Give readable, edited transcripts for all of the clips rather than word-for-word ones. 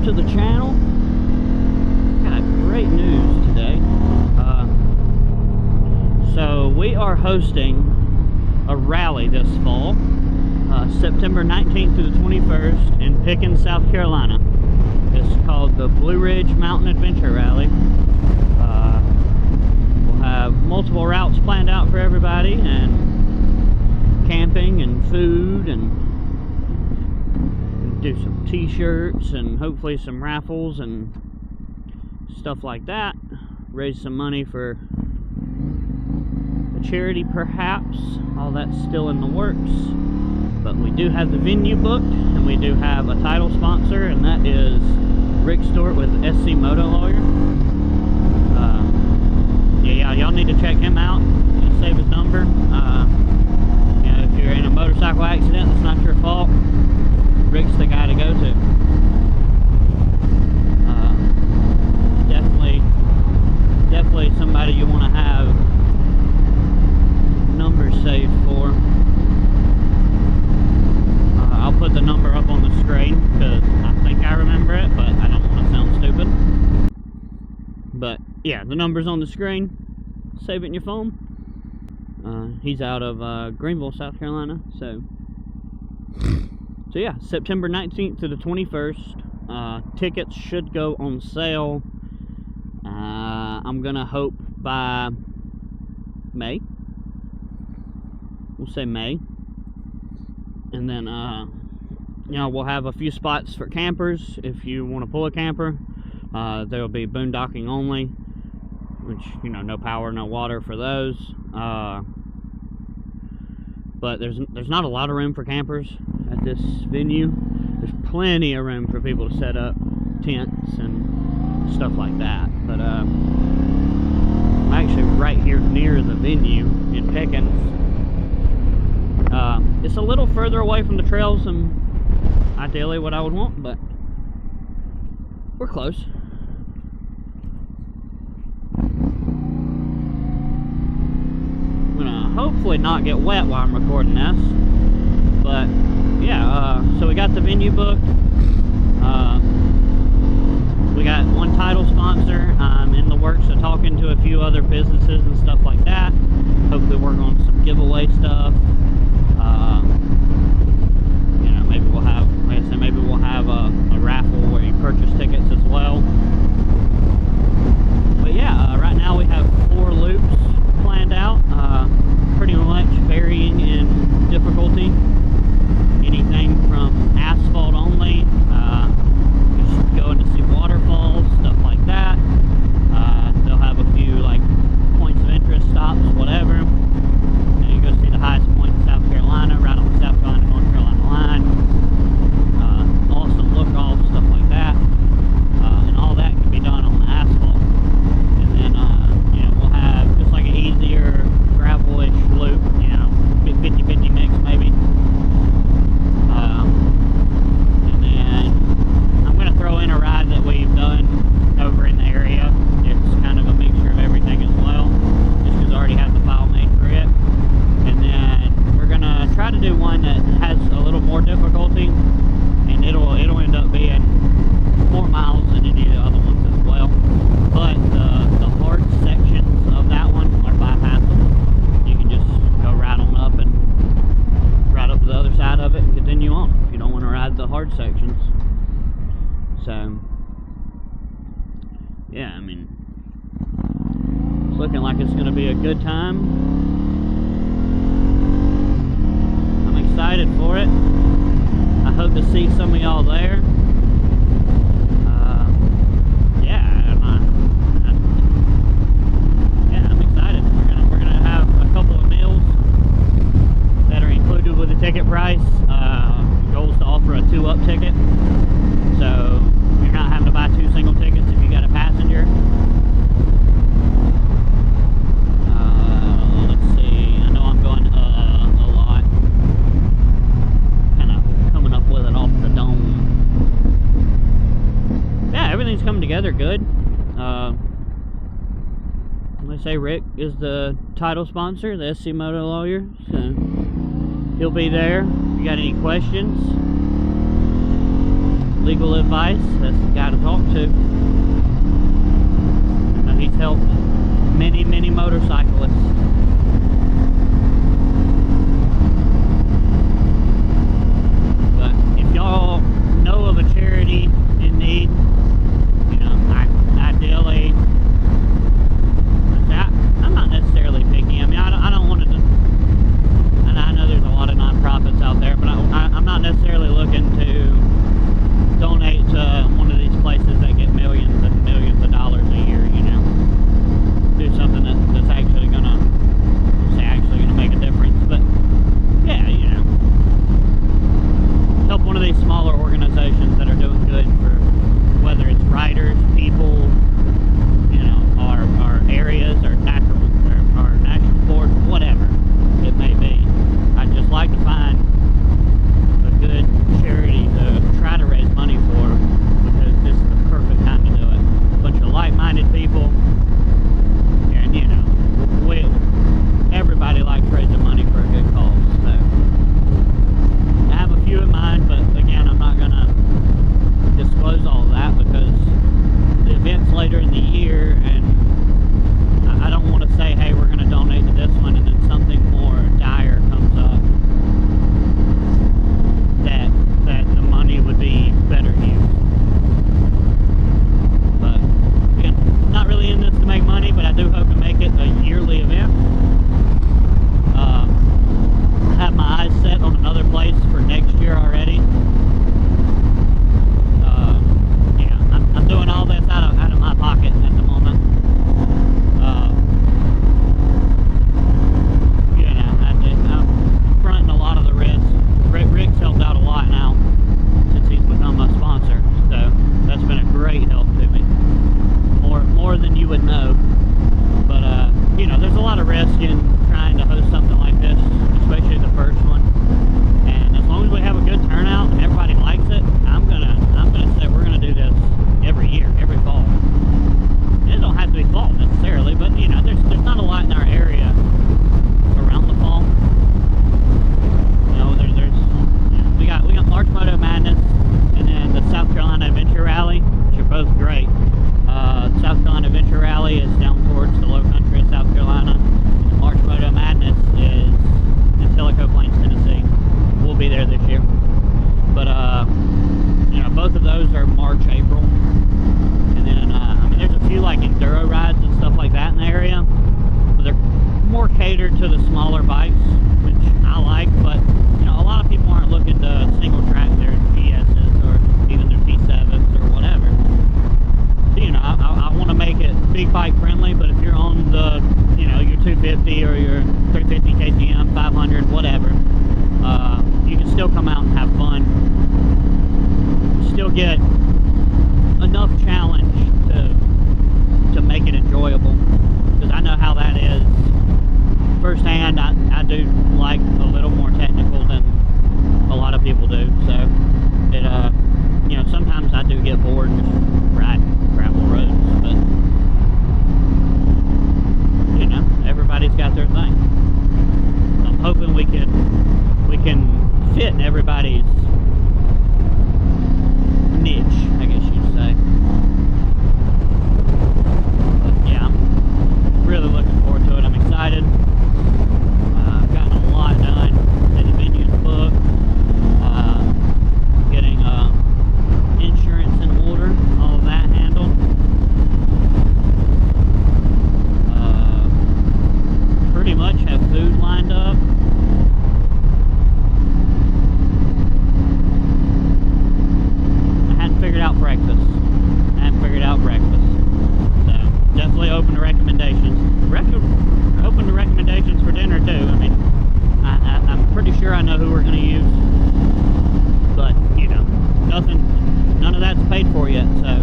welcome to the channel. Got great news today. So we are hosting a rally this fall, September 19th through the 21st in Pickens, South Carolina. It's called the Blue Ridge Mountain Adventure Rally. We'll have multiple routes planned out for everybody, and camping and food, and do some t-shirts and hopefully some raffles and stuff like that. Raise some money for a charity perhaps. All that's still in the works. But we do have the venue booked, and we do have a title sponsor, and that is Rick Stewart with SC Moto Lawyer. Yeah, y'all need to check him out and save his number. You know, if you're in a motorcycle accident, that's not your fault. Rick's the guy to go to. Definitely somebody you want to have numbers saved for. I'll put the number up on the screen because I think I remember it, but I don't want to sound stupid. But yeah, the number's on the screen. Save it in your phone. He's out of Greenville, South Carolina. So yeah, September 19th to the 21st. Tickets should go on sale. I'm gonna hope by May. We'll say May. And then, you know, we'll have a few spots for campers if you want to pull a camper. There will be boondocking only, which, you know, no power, no water for those. But there's not a lot of room for campers at this venue. There's plenty of room for people to set up tents and stuff like that. But I'm actually right here near the venue in Pickens. It's a little further away from the trails than ideally what I would want, but we're close. I'm gonna hopefully not get wet while I'm recording this, but yeah, so we got the venue booked. We got one title sponsor. I'm in the works of talking to a few other businesses and stuff like that. Hopefully work on some giveaway stuff. You know, maybe we'll have, like I said, maybe we'll have a raffle where you purchase tickets as well. But yeah, right now we have 4 loops planned out, pretty much varying in difficulty. Anything from asphalt only, just going to see waterfalls, stuff like that. They'll have a few like points of interest stops, whatever. And you go see the highest point in South Carolina, right on the South Carolina North Carolina line. Awesome look-off, stuff like that. And all that can be done on the asphalt. And then you know, we'll have just like an easier gravel-ish loop, you know, 50-50 mix maybe. And then I'm gonna throw in a ride that we've done over in the area. It's kind of a mixture of everything as well, just because I already have the file made for it. And then we're gonna try to do one that has a little more difficulty, and it'll end up being more miles than any of the other ones as well. But the hard sections of that one are bypassable. You can just go right on up and right up to the other side of it and continue on if you don't want to ride the hard sections. So yeah, I mean, it's looking like it's going to be a good time. I'm excited for it. I hope to see some of y'all there. Yeah, I'm excited. We're gonna have a couple of meals that are included with the ticket price. Goal is to offer a 2-up ticket, so you're not having to buy 2 single tickets if you got a passenger. Let's see. I know I'm going a lot. Kind of coming up with it off the dome. Yeah, everything's coming together good. Like I say, Rick is the title sponsor, the SC Moto Lawyer, so he'll be there. If you got any questions, legal advice. That's the guy to talk to. He's helped many, many motorcyclists. But if y'all know of a charity in need, you know, ideally, I'm not necessarily picky. I mean, I don't want to, and I know there's a lot of nonprofits out there, but I'm not necessarily looking to donate to one of these places that get millions and millions of dollars a year, you know. Do something that's actually gonna make a difference. But yeah, you know, help one of these smaller organizations that are doing good for, whether it's riders, people, you know, our areas, or national board, whatever it may be. I'd just like to find a good charity to try to raise money for, because this is the perfect time to do it. A bunch of like-minded people, and you know, everybody likes raising money for a good cause. So I have a few in mind, but again, I'm not gonna disclose all of that because the event's later in the year, and I don't want to say, hey, we're gonna donate to this one, and then something more dire comes up that the money would be better used. But again, not really in this to make money, but I do hope to make it a yearly event. I have my eyes set on another place for next year already. Yeah, I'm doing all this out of my pocket at the moment. You know, I'm fronting a lot of the risk. Rick's helped out a lot now since he's become a sponsor, so that's been a great help to me. More than you would know. But you know, there's a lot of risk in trying to host something like this, especially the first one. And as long as we have a good turnout and everybody likes it, I'm gonna say we're gonna do this every year, every fall. It don't have to be fall necessarily, but you know, there's not a lot in our area around the fall. You know, there's you know, we got March Moto Madness, and then the South Carolina Adventure Rally, which are both great. South Carolina Adventure Rally is down towards the low country of South Carolina. And March Moto Madness is in Silico Plains, Tennessee. We'll be there this year. But you know, both of those are March, April. And then I mean, there's a few like enduro rides and stuff like that in the area, but they're more catered to the smaller bikes, which I like. But you know, a lot of people aren't looking to single track their GSs or even their T7s or whatever. So, you know, I want to make it big bike friendly, but if you're on the, you know, your 250 or your 350 KTM, 500, whatever, you can still come out and have fun. Still get enough challenge to make it enjoyable, because I know how that is firsthand. I do like a little more technical than a lot of people do, so it you know, sometimes I do get bored just riding gravel roads, but you know, everybody's got their thing. So I'm hoping we can fit everybody's niche, I guess you'd say. But yeah, I'm really looking forward to it. I'm excited. I've gotten a lot done. City venues booked. Getting insurance in order, all of that handled. Pretty much have food lined up. I hadn't figured out breakfast. So definitely open to recommendations. Open to recommendations for dinner too. I mean, I'm pretty sure I know who we're going to use, but you know, none of that's paid for yet. So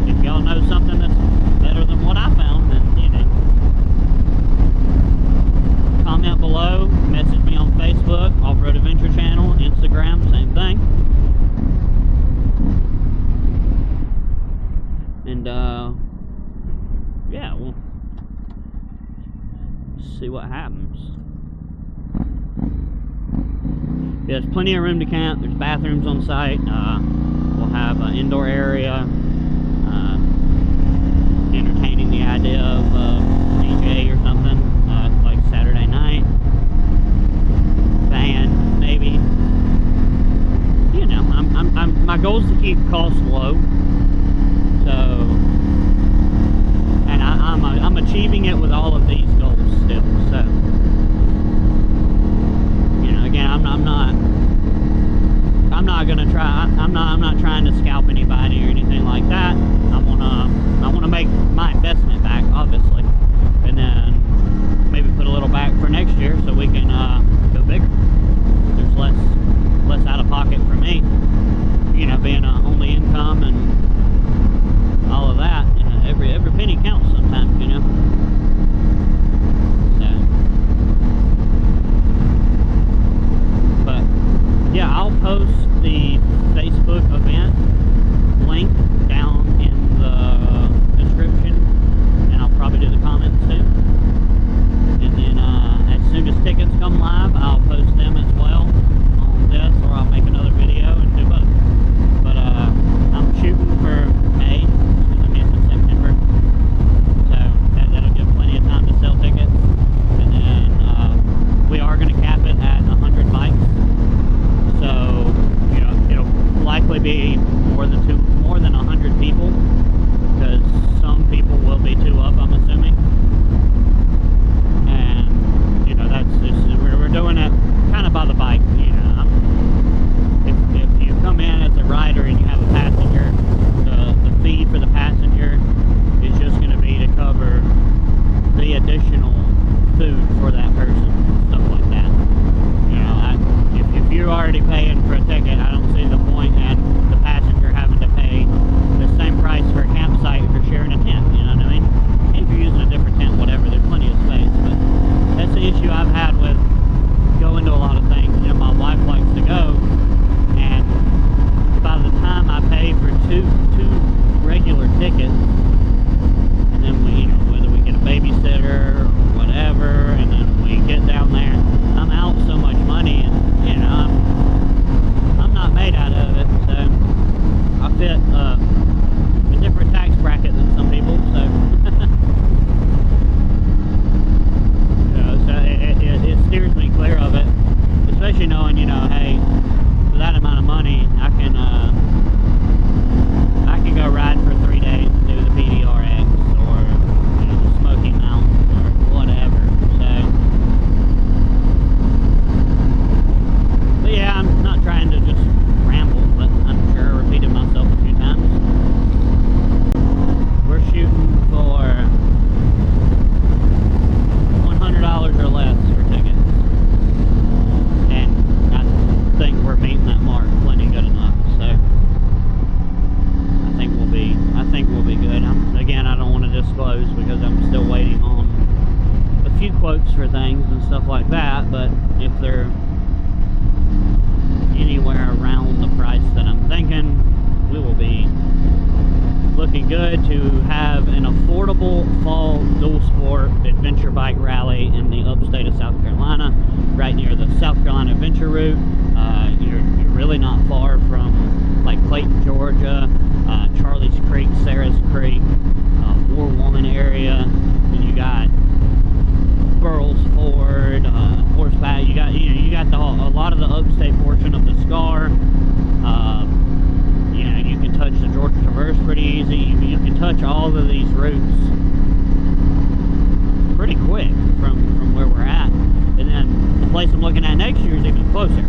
if y'all know something that's better than what I found, then you know, comment below, message me on Facebook, Off-Road Adventure Channel, Instagram, same thing. And yeah, we'll see what happens. Yeah, there's plenty of room to camp. There's bathrooms on site. We'll have an indoor area, entertaining the idea of DJ or something, like Saturday night, band maybe. You know, my goal is to keep costs low. So, and I'm achieving it with all of these goals still. So, you know, again, I'm not gonna try. I'm not trying to scalp anybody or anything like that. I wanna make my investment back, obviously, and then maybe put a little back for next year so we can go bigger. There's less out of pocket for me. You know, being only income and all of that. You know, every penny counts sometimes. You know. So, but yeah, I'll post the Facebook event link down in the description, and I'll probably do the comments too. And then as soon as tickets come live, I'll post them as well on this, or I'll make another video and do both. But I'm shooting for May, because I missed in September, so that'll give plenty of time to sell tickets. And then we are going to cap it at 100 bikes. So, you know, it'll likely be more than 100 people, because some people will be 2 up, I'm assuming. And, you know, that's just, we're doing it kind of by the bike. You know, if you come in as a rider and you have a passenger, the fee for the passenger is just going to be to cover the additional food for that person, stuff like that. You know, if you're already paying for a ticket, I don't see the point in the passenger having to pay the same price for a campsite if you're sharing a tent. You know what I mean? If you're using a different tent, whatever, there's plenty of space. But that's the issue I've had with going to a lot of things. You know, my wife likes to go, and by the time I pay for two regular tickets, and then we, you know, whether we get a babysitter or whatever, and then we get down there, I'm out so much money, and you know, I'm not made out of it. So I fit a different tax bracket than some people. So you know, so it steers me clear of it, especially knowing, you know, hey, for that amount of money, I can go ride for 3 days and do the PDRX, or you know, the Smoky Mountains, or whatever. So, but yeah, I'm not trying to just ramble, but I'm sure I repeated myself a few times. We're shooting for $100 or less for tickets, and I think we're meeting that mark plenty good enough. So I think we'll be good. Again, I don't want to disclose because I'm still waiting on a few quotes for things and stuff like that, but if they're anywhere around the price that I'm thinking, we will be looking good to have an affordable fall dual sport adventure bike rally in the upstate of South Carolina, right near the South Carolina Adventure Route. You're really not far from like Clayton, Georgia, Charlie's Creek, Sarah's Creek, War Woman area, and you got Burles Ford, Horseback. You got a lot of the upstate portion of the Scar. You know, you can touch the Georgia Traverse pretty easy. You can touch all of these routes pretty quick from where we're at. And then the place I'm looking at next year is even closer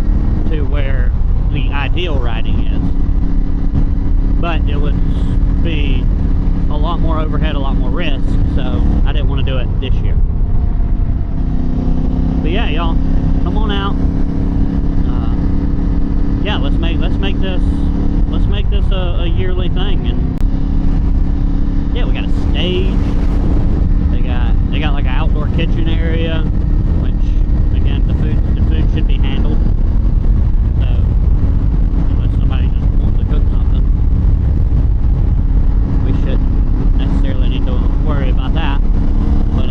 to where the ideal riding is. But it would be a lot more overhead, a lot more risk, so I didn't want to do it this year. But yeah, y'all, come on out. Yeah, let's make this a yearly thing. And yeah, we got a stage. They got like an outdoor kitchen area, which again, the food should be handled. So unless somebody just wants to cook something, we shouldn't necessarily need to worry about that. But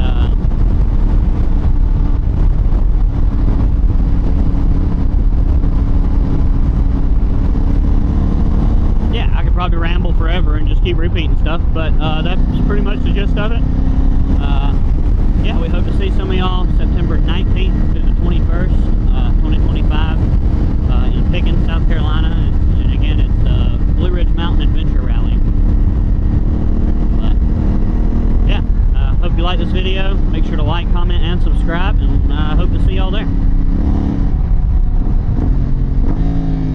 yeah, keep repeating stuff, but that's pretty much the gist of it. Yeah, we hope to see some of y'all September 19th to the 21st, 2025, in Pickens, South Carolina, and again, it's Blue Ridge Mountain Adventure Rally. But yeah, hope you like this video. Make sure to like, comment, and subscribe, and I hope to see y'all there.